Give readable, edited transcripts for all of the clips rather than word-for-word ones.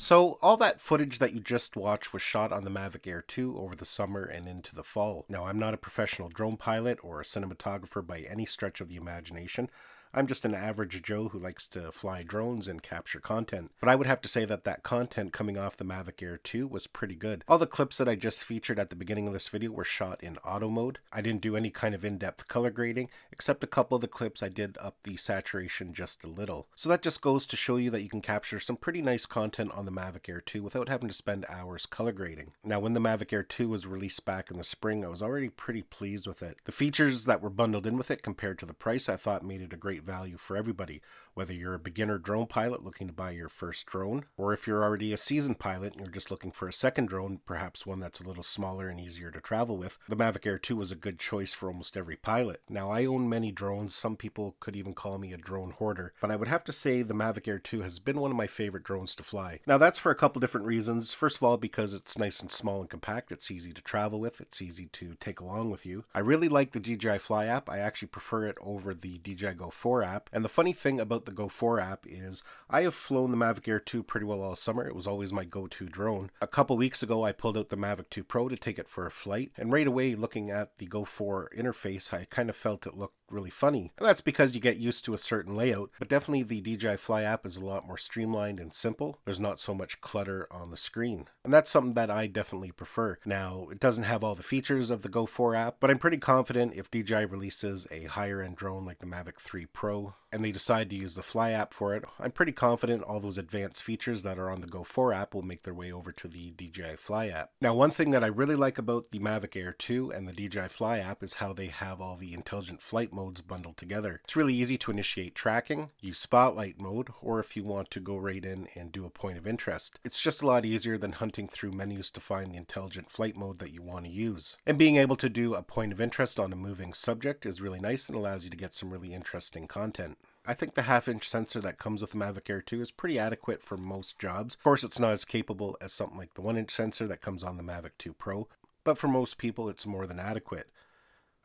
So, all that footage that you just watched was shot on the Mavic Air 2 over the summer and into the fall. Now, I'm not a professional drone pilot or a cinematographer by any stretch of the imagination. I'm just an average Joe who likes to fly drones and capture content. But I would have to say that that content coming off the Mavic Air 2 was pretty good. All the clips that I just featured at the beginning of this video were shot in auto mode. I didn't do any kind of in-depth color grading, except a couple of the clips I did up the saturation just a little. So that just goes to show you that you can capture some pretty nice content on the Mavic Air 2 without having to spend hours color grading. Now, when the Mavic Air 2 was released back in the spring, I was already pretty pleased with it. The features that were bundled in with it compared to the price I thought made it a great value for everybody, whether you're a beginner drone pilot looking to buy your first drone, or if you're already a seasoned pilot and you're just looking for a second drone, perhaps one that's a little smaller and easier to travel with. The Mavic Air 2 was a good choice for almost every pilot. Now, I own many drones. Some people could even call me a drone hoarder, but I would have to say the Mavic Air 2 has been one of my favorite drones to fly. Now, that's for a couple different reasons. First of all, because it's nice and small and compact. It's easy to travel with. It's easy to take along with you. I really like the DJI Fly app. I actually prefer it over the DJI Go 4 app. And the funny thing about the Go 4 app is I have flown the Mavic Air 2 pretty well all summer. It was always my go-to drone. A couple weeks ago, I pulled out the Mavic 2 Pro to take it for a flight. And right away, looking at the Go 4 interface, I kind of felt it looked really funny. And that's because you get used to a certain layout, but definitely the DJI Fly app is a lot more streamlined and simple. There's not so much clutter on the screen. And that's something that I definitely prefer. Now, it doesn't have all the features of the Go 4 app, but I'm pretty confident if DJI releases a higher end drone like the Mavic 3 Pro and they decide to use the Fly app for it, I'm pretty confident all those advanced features that are on the Go 4 app will make their way over to the DJI Fly app. Now, one thing that I really like about the Mavic Air 2 and the DJI Fly app is how they have all the intelligent flight modes bundled together. It's really easy to initiate tracking, use spotlight mode, or if you want to go right in and do a point of interest. It's just a lot easier than hunting through menus to find the intelligent flight mode that you want to use. And being able to do a point of interest on a moving subject is really nice and allows you to get some really interesting content. I think the half-inch sensor that comes with the Mavic Air 2 is pretty adequate for most jobs. Of course, it's not as capable as something like the 1-inch sensor that comes on the Mavic 2 Pro, but for most people, it's more than adequate.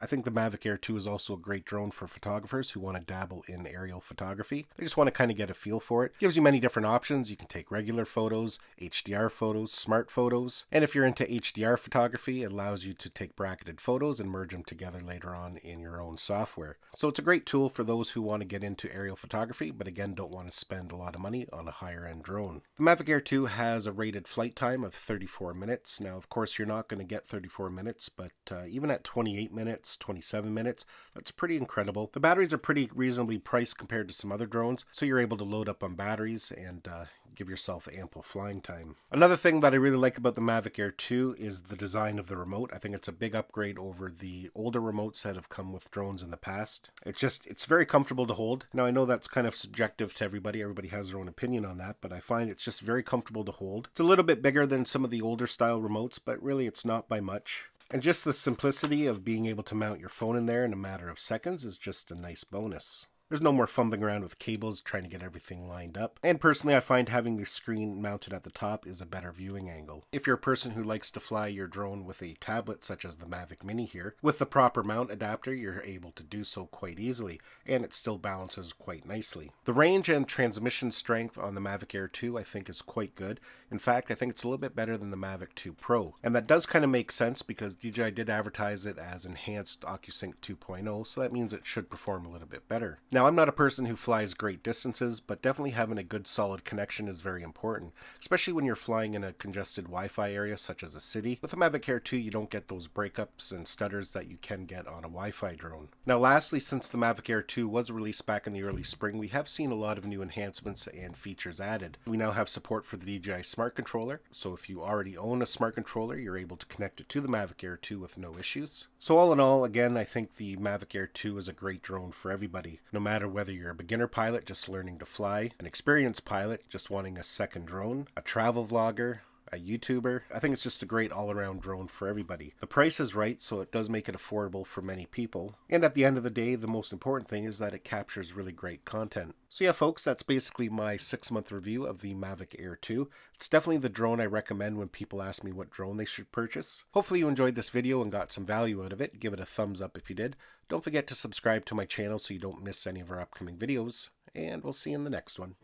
I think the Mavic Air 2 is also a great drone for photographers who want to dabble in aerial photography. They just want to kind of get a feel for it. It gives you many different options. You can take regular photos, HDR photos, smart photos, and if you're into HDR photography, it allows you to take bracketed photos and merge them together later on in your own software. So it's a great tool for those who want to get into aerial photography, but again, don't want to spend a lot of money on a higher end drone. The Mavic Air 2 has a rated flight time of 34 minutes. Now, of course, you're not going to get 34 minutes, but even at 28 minutes, 27 minutes, that's pretty incredible. The batteries are pretty reasonably priced compared to some other drones, so you're able to load up on batteries and give yourself ample flying time. Another thing that I really like about the Mavic Air 2 is the design of the remote. I think it's a big upgrade over the older remotes that have come with drones in the past. It's very comfortable to hold. Now, I know that's kind of subjective to everybody. Everybody has their own opinion on that, but I find it's just very comfortable to hold. It's a little bit bigger than some of the older style remotes, but really it's not by much. And just the simplicity of being able to mount your phone in there in a matter of seconds is just a nice bonus. There's no more fumbling around with cables trying to get everything lined up. And personally, I find having the screen mounted at the top is a better viewing angle. If you're a person who likes to fly your drone with a tablet such as the Mavic Mini here, with the proper mount adapter, you're able to do so quite easily, and it still balances quite nicely. The range and transmission strength on the Mavic Air 2 I think is quite good. In fact, I think it's a little bit better than the Mavic 2 Pro. And that does kind of make sense because DJI did advertise it as enhanced OcuSync 2.0, so that means it should perform a little bit better. Now, I'm not a person who flies great distances, but definitely having a good solid connection is very important, especially when you're flying in a congested Wi-Fi area such as a city. With the Mavic Air 2, you don't get those breakups and stutters that you can get on a Wi-Fi drone. Now, lastly, since the Mavic Air 2 was released back in the early spring, we have seen a lot of new enhancements and features added. We now have support for the DJI Smart Controller, so if you already own a Smart Controller, you're able to connect it to the Mavic Air 2 with no issues. So all in all, again, I think the Mavic Air 2 is a great drone for everybody, no matter whether you're a beginner pilot just learning to fly, an experienced pilot just wanting a second drone, a travel vlogger, a YouTuber. I think it's just a great all-around drone for everybody. The price is right, so it does make it affordable for many people. And at the end of the day, the most important thing is that it captures really great content. So yeah, folks, that's basically my 6-month review of the Mavic Air 2. It's definitely the drone I recommend when people ask me what drone they should purchase. Hopefully you enjoyed this video and got some value out of it. Give it a thumbs up if you did. Don't forget to subscribe to my channel so you don't miss any of our upcoming videos. And we'll see you in the next one.